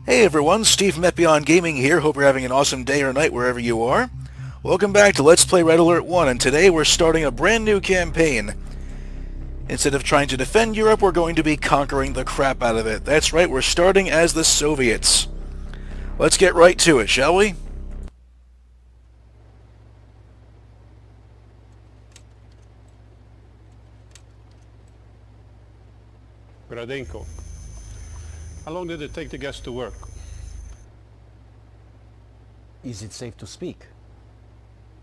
Hey everyone, Steve from Epion Gaming here. Hope you're having an awesome day or night wherever you are. Welcome back to Let's Play Red Alert 1, and today we're starting a brand new campaign. Instead of trying to defend Europe, we're going to be conquering the crap out of it. That's right, we're starting as the Soviets. Let's get right to it, shall we? Gradenko. How long did it take the gas to work? Is it safe to speak?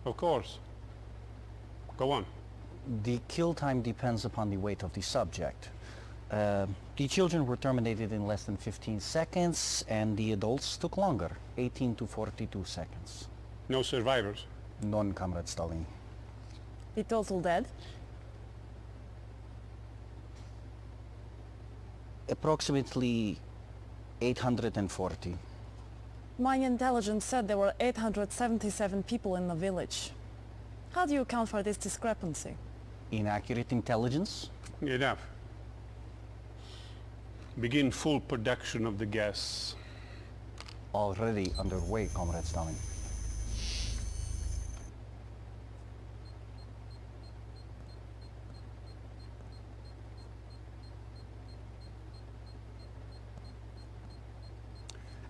Of course. Go on. The kill time depends upon the weight of the subject. The children were terminated in less than 15 seconds, and the adults took longer, 18 to 42 seconds. No survivors? None, Comrade Stalin. The total dead? Approximately 840. My intelligence said there were 877 people in the village. How do you account for this discrepancy? Inaccurate intelligence? Enough. Begin full production of the gas. Already underway, Comrade Stalin.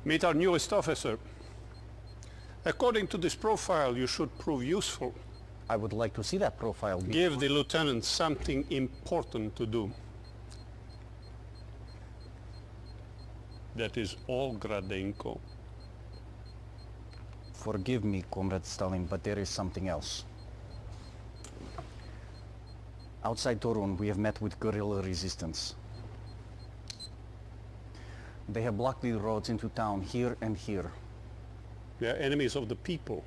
Meet our newest officer. According to this profile, you should prove useful. I would like to see that profile. Give the lieutenant something important to do. That is all, Gradenko. Forgive me, Comrade Stalin, but there is something else. Outside Torun, we have met with guerrilla resistance. They have blocked the roads into town here and here. They are enemies of the people.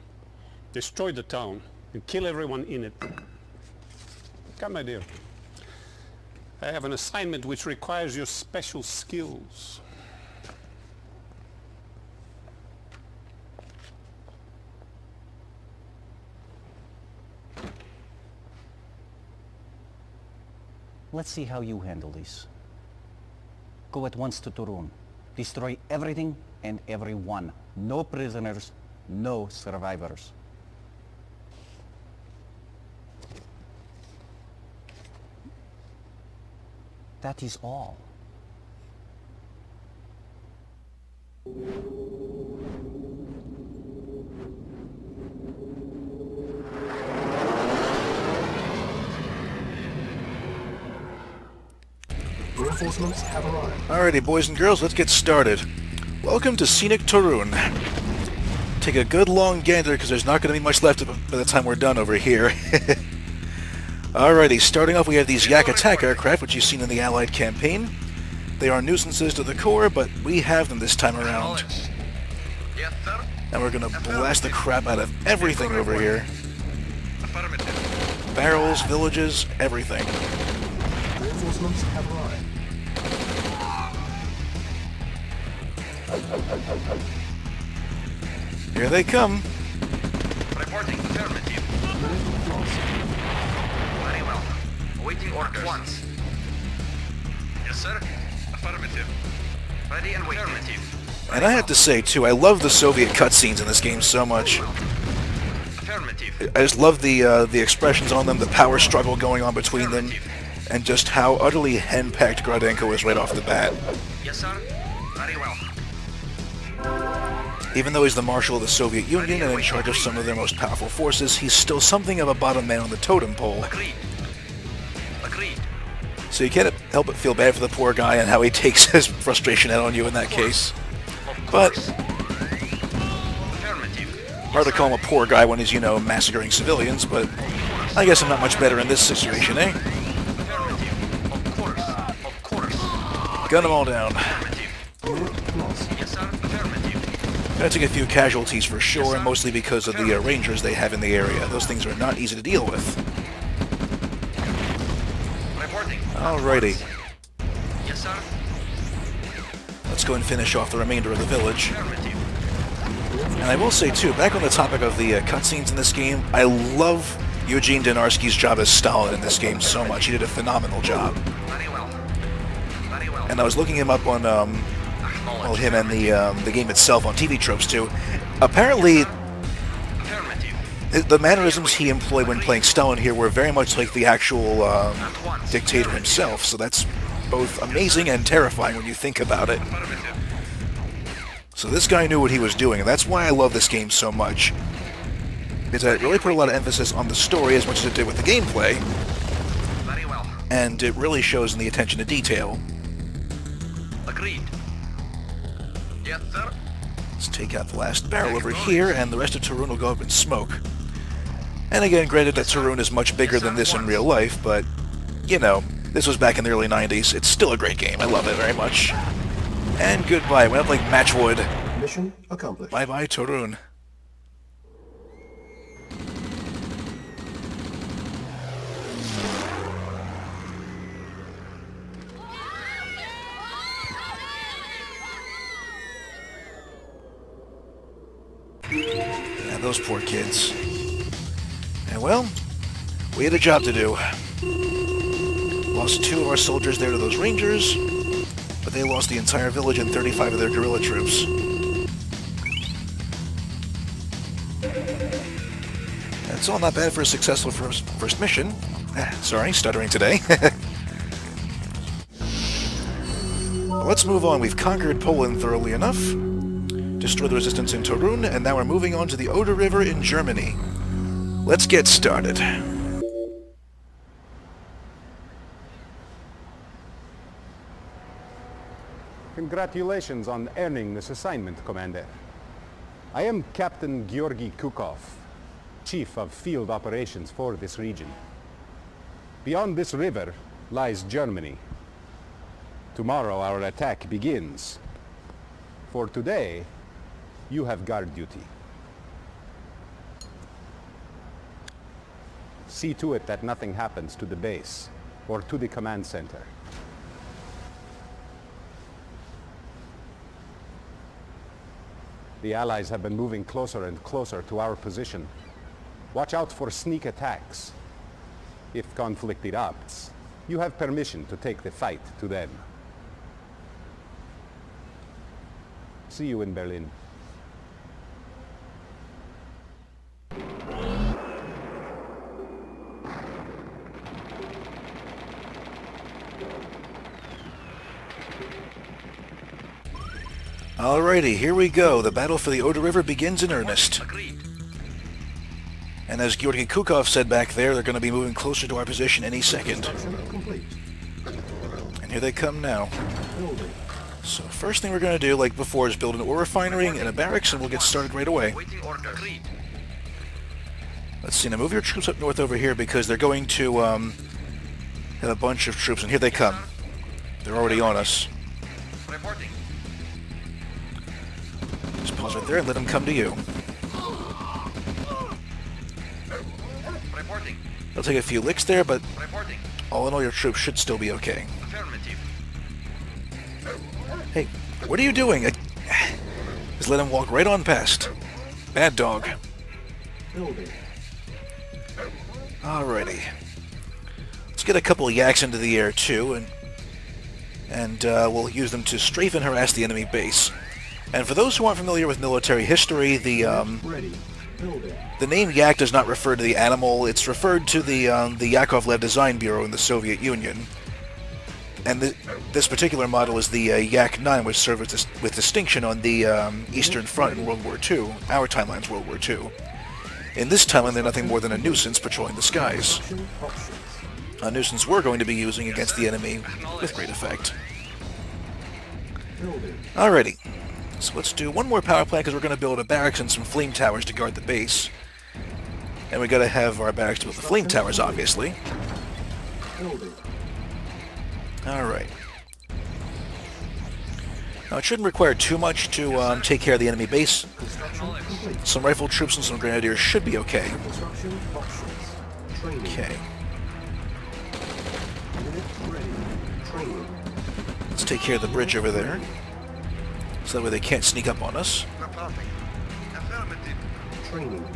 Destroy the town and kill everyone in it. Come, my dear. I have an assignment which requires your special skills. Let's see how you handle this. Go at once to Torun. Destroy everything and everyone. No prisoners, no survivors. That is all. Reinforcements have arrived. Alrighty, boys and girls, let's get started. Welcome to scenic Torun. Take a good long gander, because there's not going to be much left by the time we're done over here. Alrighty, starting off we have these Yak attack aircraft, which you've seen in the Allied campaign. They are nuisances to the core, but we have them this time around. Yes, sir. And we're going to blast the crap out of everything over here. Barrels, villages, everything. Reinforcements have arrived. Here they come. Reporting affirmative. Very well. Awaiting orders. Once. Yes, sir. Affirmative. Ready and waiting. Affirmative. And I have to say, too, I love the Soviet cutscenes in this game so much. Affirmative. I just love the expressions on them, the power struggle going on between them, and just how utterly henpecked Gradenko is right off the bat. Yes, sir. Very well. Even though he's the Marshal of the Soviet Union and in charge of some of their most powerful forces, he's still something of a bottom man on the totem pole. Agreed. Agreed. So you can't help but feel bad for the poor guy and how he takes his frustration out on you in that case. But hard to call him a poor guy when he's, you know, massacring civilians, but I guess I'm not much better in this situation, eh? Of course. Of course. Gun them all down. Yes, sir. Affirmative. Gonna take a few casualties for sure, and mostly because of the rangers they have in the area. Those things are not easy to deal with. Reporting. Alrighty. Yes, sir. Let's go and finish off the remainder of the village. Affirmative. And I will say too, back on the topic of the cutscenes in this game, I love Eugene Dynarski's job as Stalin in this game so much. He did a phenomenal job. Very well. Very well. And I was looking him up on, well, him and the game itself on TV Tropes too. Apparently, Affirmative. the mannerisms he employed when playing Stalin here were very much like the actual dictator himself. So that's both amazing and terrifying when you think about it. Affirmative. So this guy knew what he was doing, and that's why I love this game so much. Because it really put a lot of emphasis on the story as much as it did with the gameplay, Very well. and it really shows in the attention to detail. Agreed. Yes, sir. Let's take out the last barrel over here, and the rest of Tarun will go up in smoke. And again, granted that Tarun is much bigger than this in real life, but, you know, this was back in the early 90s. It's still a great game. I love it very much. And goodbye. Went up like matchwood. Mission accomplished. Bye-bye, Tarun. Yeah, those poor kids. And well, we had a job to do. Lost 2 of our soldiers there to those rangers, but they lost the entire village and 35 of their guerrilla troops. That's all not bad for a successful first mission. Sorry, stuttering today. Well, let's move on. We've conquered Poland thoroughly enough, destroyed the resistance in Torun, and now we're moving on to the Oder River in Germany. Let's get started. Congratulations on earning this assignment, Commander. I am Captain Georgy Kukov, Chief of Field Operations for this region. Beyond this river lies Germany. Tomorrow our attack begins. For today, you have guard duty. See to it that nothing happens to the base or to the command center. The Allies have been moving closer and closer to our position. Watch out for sneak attacks. If conflict erupts, you have permission to take the fight to them. See you in Berlin. Alrighty, here we go. The battle for the Oder River begins in earnest. Agreed. And as Georgy Kukov said back there, they're going to be moving closer to our position any second. Construction complete. And here they come now. Building. So first thing we're going to do, like before, is build an ore refinery and a barracks, and we'll get started right away. Waiting order. Agreed. Let's see, now move your troops up north over here because they're going to have a bunch of troops, and here they come. They're already on us. Reporting. Just pause right there and let them come to you. Reporting. They'll take a few licks there, but Reporting. all in all, your troops should still be okay. Affirmative. Hey, what are you doing? Just let him walk right on past. Bad dog. Building. Alrighty. Let's get a couple of yaks into the air too, and we'll use them to strafe and harass the enemy base. And for those who aren't familiar with military history, Ready. Building. the name yak does not refer to the animal. It's referred to the Yakovlev Design Bureau in the Soviet Union. And this particular model is the Yak-9, which served with distinction on the Eastern Front in World War II. Our timeline's World War II. In this timeline, they're nothing more than a nuisance patrolling the skies. Construction options. A nuisance we're going to be using against the enemy with great effect. Building. Alrighty. So let's do one more power plant because we're going to build a barracks and some flame towers to guard the base. And we got to have our barracks to build the flame towers, obviously. Building. Alright. Now it shouldn't require too much to take care of the enemy base. Construction complete. Some rifle troops and some grenadiers should be okay. Construction options. Training. Okay. Unit ready. Training. Let's take care of the bridge over there. So that way they can't sneak up on us. Reporting. Affirmative. Training.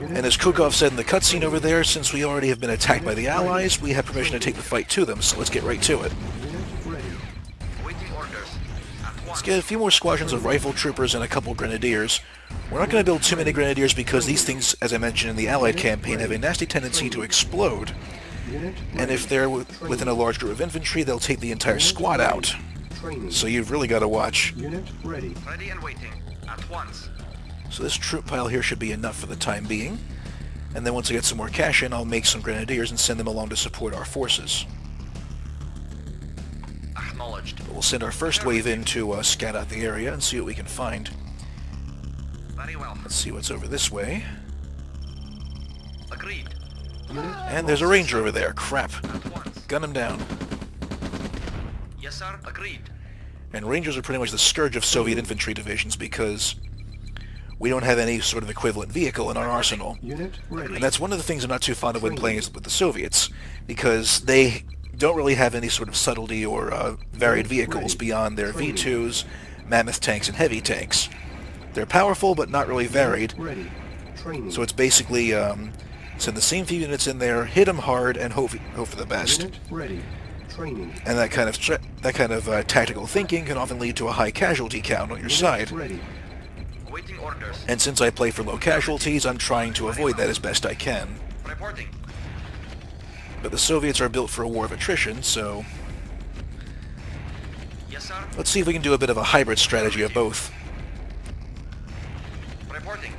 And as Kukov said in the cutscene over there, since we already have been attacked by the Allies, we have permission to take the fight to them, so let's get right to it. Awaiting orders. At Let's once. get a few more squadrons of rifle troopers and a couple grenadiers. We're not going to build too many grenadiers because these things, as I mentioned in the Allied campaign, have a nasty tendency to explode. And if they're within a large group of infantry, they'll take the entire squad out. Training. So you've really got to watch. Unit ready. Ready and waiting. At once. So this troop pile here should be enough for the time being. And then once I get some more cash in, I'll make some grenadiers and send them along to support our forces. Acknowledged. But we'll send our first wave in to scout out the area and see what we can find. Very well. Let's see what's over this way. Agreed. And there's a ranger over there. Crap. At once. Gun him down. Yes, sir. Agreed. And rangers are pretty much the scourge of Soviet infantry divisions because we don't have any sort of equivalent vehicle in our arsenal. Unit ready. And that's one of the things I'm not too fond of when playing with the Soviets, because they don't really have any sort of subtlety or varied vehicles beyond their V2s, mammoth tanks, and heavy tanks. They're powerful, but not really varied, Ready. Training. so it's basically send the same few units in there, hit them hard, and hope for the best. Unit ready. Training. And that kind of tactical thinking can often lead to a high casualty count on your side. Ready. Awaiting orders. And since I play for low casualties, I'm trying to avoid that as best I can. Reporting. But the Soviets are built for a war of attrition, so Yes, sir. let's see if we can do a bit of a hybrid strategy of both. Reporting.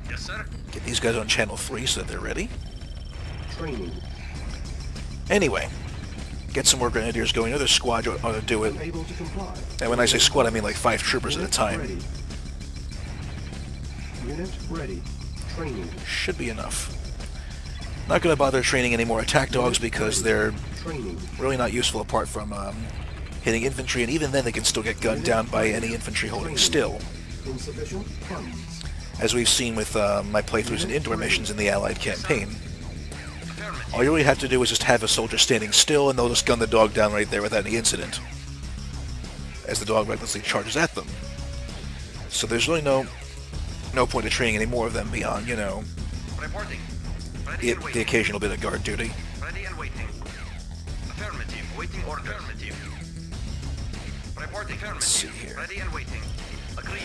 Yes, sir. Get these guys on channel 3 so that they're ready. Training. Anyway, get some more grenadiers going. Another squad ought to do it. Able to comply. And when I say squad, I mean like 5 troopers at a Unit time. Ready. Unit ready. Training. Should be enough. Not going to bother training any more attack dogs because they're Training. really not useful apart from hitting infantry, and even then they can still get gunned down by any infantry holding still. Insufficient funds. As we've seen with my playthroughs and indoor missions in the Allied campaign. Affirmative. All you really have to do is just have a soldier standing still, and they'll just gun the dog down right there without any incident, as the dog recklessly charges at them. So there's really no point of training any more of them beyond, you know, Reporting. Ready and the waiting. occasional bit of guard duty. Ready and waiting. Affirmative. Waiting order. Affirmative. Reporting. Affirmative. Let's see here. Ready and waiting. Agreed.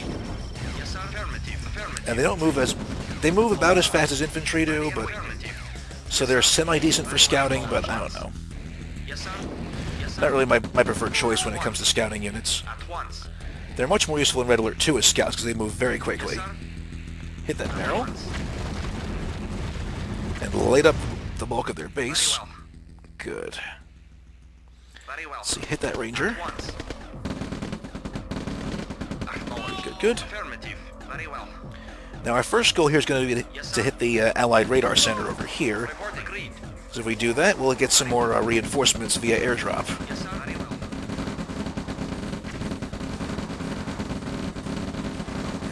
Yes, sir. Affirmative. Affirmative. And they move about as fast as infantry do, but Affirmative. so they're semi-decent for scouting, but I don't know. Yes, sir. Yes, sir. Not really my preferred choice when it comes to scouting units. At once. They're much more useful in Red Alert 2 as scouts because they move very quickly. Yes, sir. Hit that barrel, and light up the bulk of their Very base. well. Good. Very well. Let's see, hit that ranger. At once. Acknowledged. Good, good. Affirmative. Very well. Now our first goal here is going to be to hit the Allied radar center over here. Report agreed. So if we do that, we'll get some more reinforcements via airdrop. Yes, sir. Very well.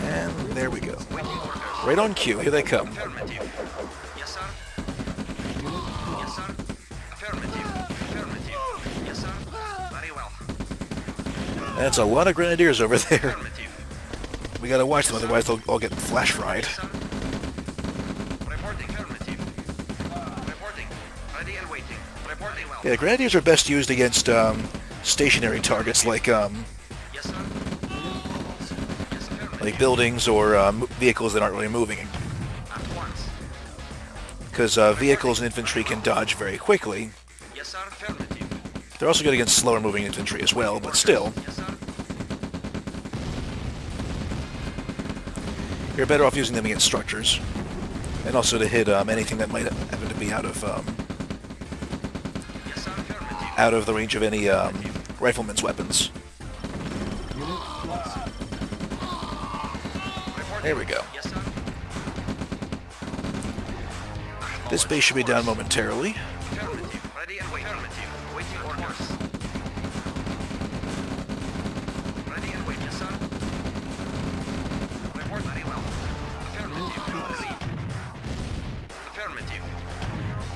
And there we go. Waiting orders. Right on cue. Here they come. Affirmative. Yes, sir. Yes, sir. Affirmative. Affirmative. Yes, sir. Very well. That's a lot of grenadiers over there. Affirmative. We gotta watch them, otherwise they'll all get flash fried. Yes, sir. Reporting. Affirmative. Reporting. Ready and waiting. Reporting well. Yeah, the grenadiers are best used against stationary targets like Yes, sir. Yes, affirmative. buildings or vehicles that aren't really moving. At once. Because vehicles and infantry can dodge very quickly. Yes, sir. Affirmative. They're also good against slower moving infantry as well, but still, Yes, sir. you're better off using them against structures. And also to hit anything that might happen to be out of Yes, sir. Affirmative. out of the range of any rifleman's weapons. Unit lost. Reporting. There we go. Yes, sir. This base should be down momentarily. Affirmative. Ready and waiting. Affirmative. Waiting orders. Ready and waiting, yes, sir. Report very well. Affirmative. Agreed. Affirmative.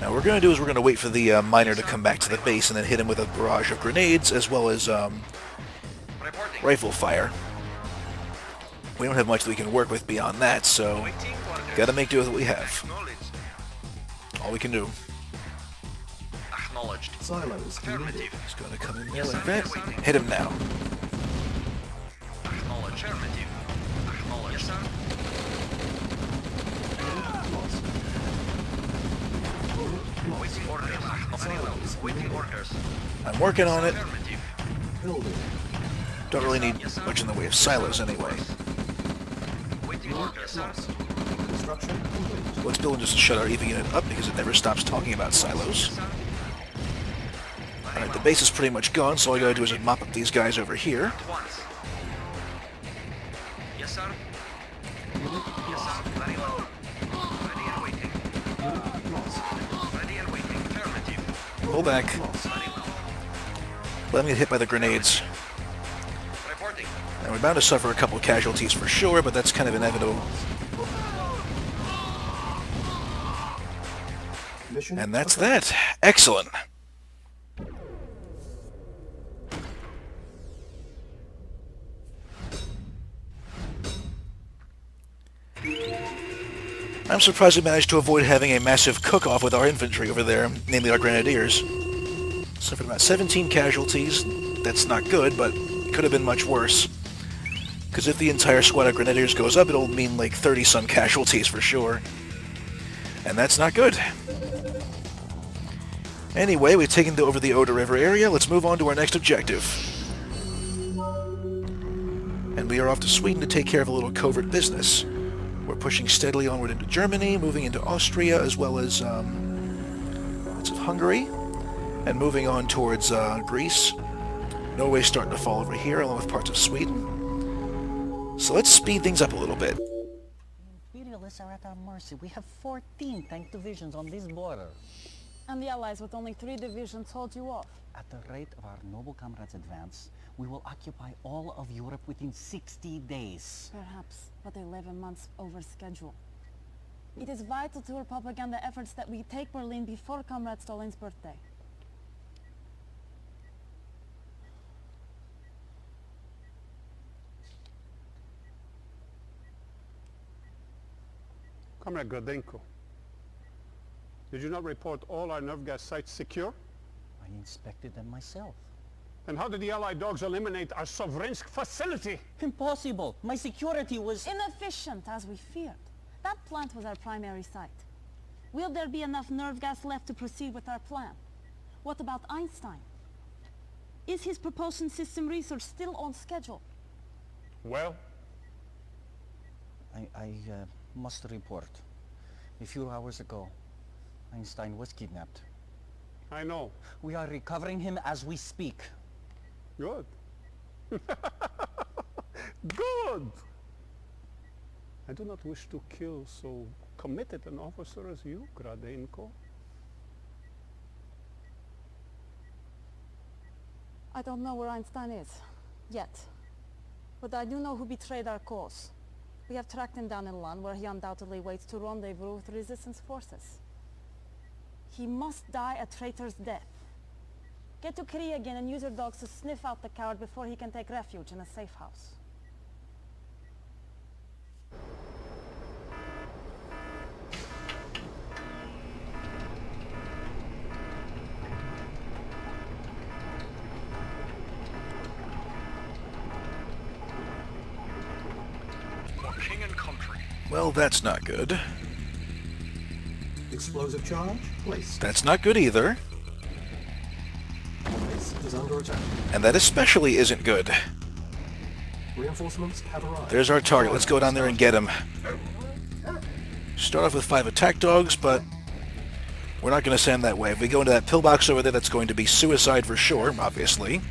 Now what we're going to do is we're going to wait for the miner to come back to the base and then hit him with a barrage of grenades as well as Reporting. rifle fire. We don't have much that we can work with beyond that, so Waiting orders. Gotta make do with what we have. Acknowledged. All we can do. Acknowledged. Silos needed. Affirmative. He's gonna come in there Yes, like sir. that. Yes, sir. Hit him now. Acknowledged. Affirmative. Acknowledged. Yes, sir. Lost. Waiting orders. Acknowledged. Waiting orders. I'm working on it. Affirmative. Building. Don't really need much in the way of silos anyway. Waiting orders, sir. Lost. Construction complete. Let's build just to shut our EV unit up because it never stops talking about silos. Yes, sir. Alright, the base is pretty much gone, so all I gotta do is mop up these guys over here. At once. Yes, sir. Yes, sir. Very well. Ready and waiting. Lost. Ready and waiting. Affirmative. Pull back. Lost. Very well. Let them get hit by the grenades. Reporting. And we're bound to suffer a couple of casualties for sure, but that's kind of inevitable. Mission And that's accomplished. that. Excellent. I'm surprised we managed to avoid having a massive cook-off with our infantry over there, namely our grenadiers. Suffered about 17 casualties. That's not good, but it could have been much worse. Because if the entire squad of grenadiers goes up, it'll mean like 30-some casualties for sure. And that's not good. Anyway, we've taken over the Oder River area. Let's move on to our next objective. And we are off to Sweden to take care of a little covert business. We're pushing steadily onward into Germany, moving into Austria, as well as parts of Hungary, and moving on towards Greece. Norway's starting to fall over here, along with parts of Sweden. So let's speed things up a little bit. Imperialists are at our mercy. We have 14 tank divisions on this border. And the Allies with only 3 divisions hold you off. At the rate of our noble comrades' advance, we will occupy all of Europe within 60 days. Perhaps, but 11 months over schedule. It is vital to our propaganda efforts that we take Berlin before Comrade Stalin's birthday. Comrade Gradenko, did you not report all our nerve gas sites secure? I inspected them myself. And how did the Allied dogs eliminate our Sovrensk facility? Impossible! My security was... Inefficient, as we feared. That plant was our primary site. Will there be enough nerve gas left to proceed with our plan? What about Einstein? Is his propulsion system research still on schedule? Well, I must report. A few hours ago, Einstein was kidnapped. I know. We are recovering him as we speak. Good. Good! I do not wish to kill so committed an officer as you, Gradenko. I don't know where Einstein is, yet. But I do know who betrayed our cause. We have tracked him down in Lund, where he undoubtedly waits to rendezvous with resistance forces. He must die a traitor's death. Get to Korea again and use your dogs to sniff out the coward before he can take refuge in a safe house. For king and country. Well, that's not good. Explosive charge placed. That's not good either. Base is under attack. And that especially isn't good. Reinforcements have arrived. There's our target. Let's go down there and get him. Start off with 5 attack dogs, but we're not going to send that way. If we go into that pillbox over there, that's going to be suicide for sure, obviously.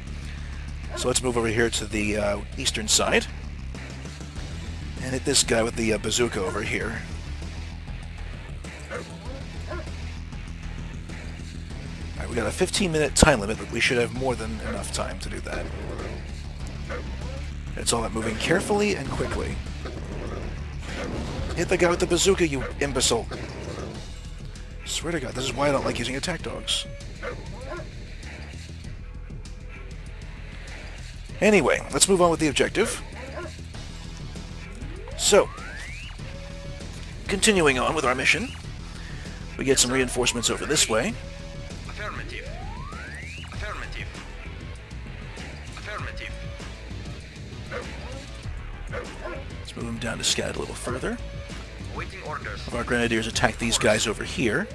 So let's move over here to the eastern side. And hit this guy with the bazooka over here. Alright, we got a 15-minute time limit, but we should have more than enough time to do that. It's all about moving carefully and quickly. Hit the guy with the bazooka, you imbecile. Swear to God, this is why I don't like using attack dogs. Anyway, let's move on with the objective. So, continuing on with our mission, we get some reinforcements over this way. Affirmative. Affirmative. Affirmative. Let's move them down to scout a little further. Waiting orders. Have our grenadiers attack these guys over here.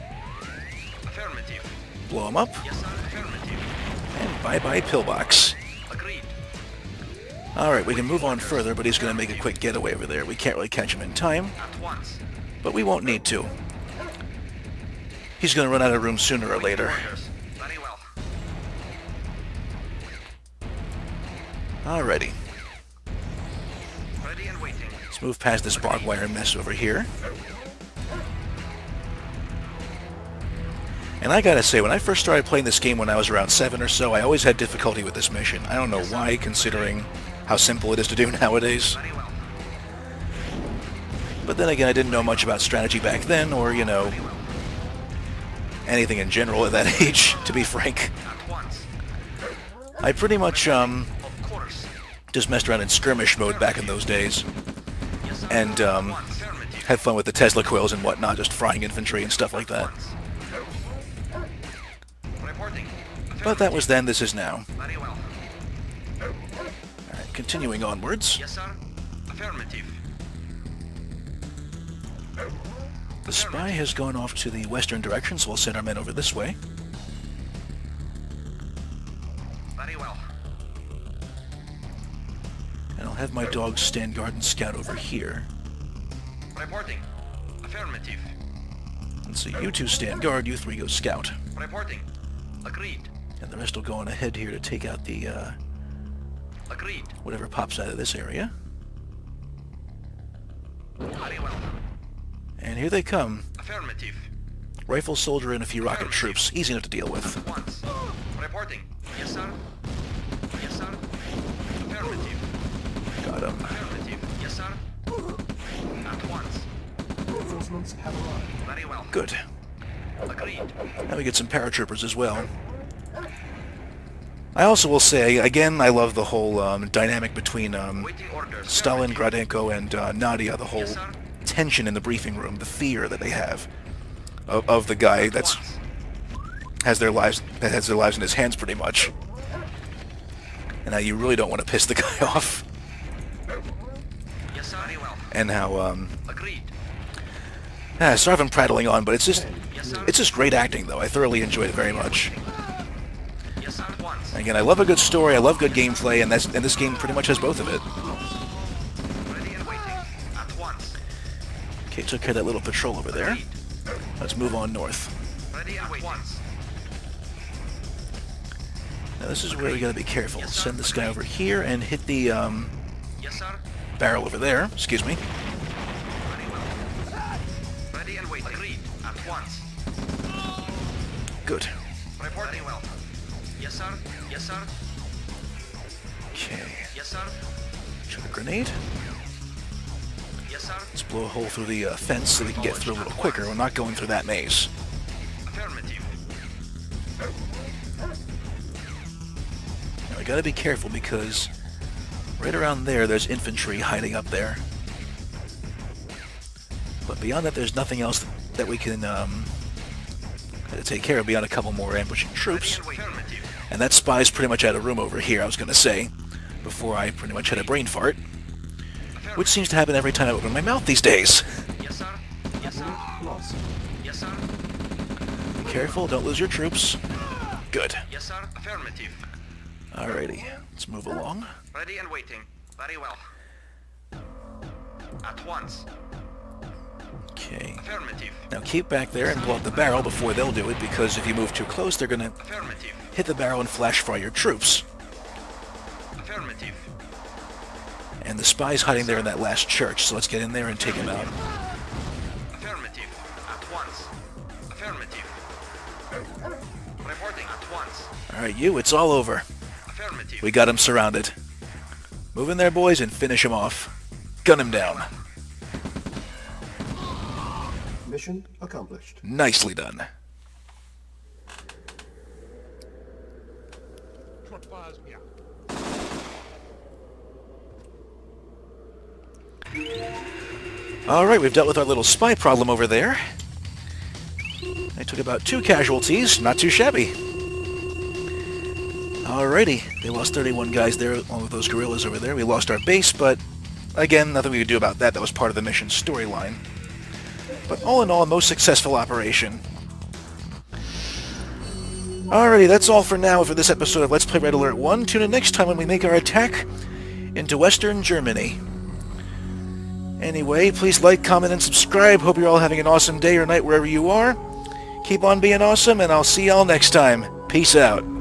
Affirmative. Blow them up. Yes, sir. Affirmative. And bye-bye pillbox. Agreed. Alright, we can move on further, but he's going to make a quick getaway over there. We can't really catch him in time, At once. but we won't need to. He's going to run out of room sooner or later. Orders. Very well. Alrighty. Ready and waiting. Let's move past this barbed wire mess over here. And I gotta say, when I first started playing this game when I was around 7 or so, I always had difficulty with this mission. I don't know why, considering how simple it is to do nowadays. Very well. But then again, I didn't know much about strategy back then, or, you know, anything in general at that age, to be frank. At once. I pretty much, Of course. just messed around in skirmish mode back in those days, Yes, sir. and, At once. Affirmative. had fun with the Tesla coils and whatnot, just frying infantry and stuff like that. Once. Reporting. But that was then, this is now. Very well. Alright, continuing onwards. Yes, sir. Affirmative. The spy has gone off to the western direction, so we'll send our men over this way. Very well. And I'll have my dogs stand guard and scout over here. Reporting. Affirmative. And so you two stand guard, you three go scout. Reporting. Agreed. And the rest will go on ahead here to take out the, Agreed. whatever pops out of this area. Very well. And here they come. Affirmative. Rifle soldier and a few rocket troops. Easy enough to deal with. At once. Reporting. Yes, sir. Yes, sir. Affirmative. Got him. Affirmative. Yes, sir. At once. Reinforcements have arrived. Very well. Good. Agreed. Now we get some paratroopers as well. I also will say, again, I love the whole dynamic between Waiting orders. Stalin, Affirmative. Gradenko, and Nadia, the whole Yes, sir. tension in the briefing room, the fear that they have of the guy that's Once. has their lives in his hands pretty much. And how you really don't want to piss the guy off. Yes, sir. Very well. And how Agreed. sorry if I'm prattling on, but it's Yes, sir. just great acting though. I thoroughly enjoyed it very much. Yes, sir. At once. And again, I love a good story, I love good gameplay, and this game pretty much has both of it. Ready and waiting. At once. Okay, took care of that little patrol over there. Agreed. Let's move on north. Ready and waiting. Once. Now this is where we gotta be careful. Send this guy over here and hit the Yes, sir. barrel over there. Excuse me. Very well. Ready and waiting. Agreed. At once. Good. Reporting well. Yes, sir. Yes, sir. Okay. Yes, sir. Shoot a grenade. Yes, sir. Let's blow a hole through the fence so we can get through a little quicker. We're not going through that maze. Affirmative. Now we gotta be careful because right around there's infantry hiding up there. But beyond that, there's nothing else that we can take care of beyond a couple more ambushing troops. Ready and waiting. Affirmative. And that spy's pretty much out of room over here, I was gonna say, before I pretty much had a brain fart, which seems to happen every time I open my mouth these days. Yes, sir. Yes, sir. Lost. Yes, sir. Be careful, don't lose your troops. Good. Yes, sir. Affirmative. Alrighty, let's move along. Ready and waiting. Very well. At once. Okay. Affirmative. Now keep back there and blow up the barrel before they'll do it, because if you move too close, they're gonna Affirmative. hit the barrel and flash fry your troops. Affirmative. And the spy's hiding there in that last church, so let's get in there and take him out. Affirmative. At once. Affirmative. Reporting at once. Alright, you, it's all over. Affirmative. We got him surrounded. Move in there, boys, and finish him off. Gun him down. Mission accomplished. Nicely done. Alright, we've dealt with our little spy problem over there. They took about 2 casualties, not too shabby. Alrighty, they lost 31 guys there, along with those guerrillas over there. We lost our base, but again, nothing we could do about that. That was part of the mission storyline. But all in all, a most successful operation. Alrighty, that's all for now for this episode of Let's Play Red Alert 1. Tune in next time when we make our attack into Western Germany. Anyway, please like, comment, and subscribe. Hope you're all having an awesome day or night wherever you are. Keep on being awesome, and I'll see y'all next time. Peace out.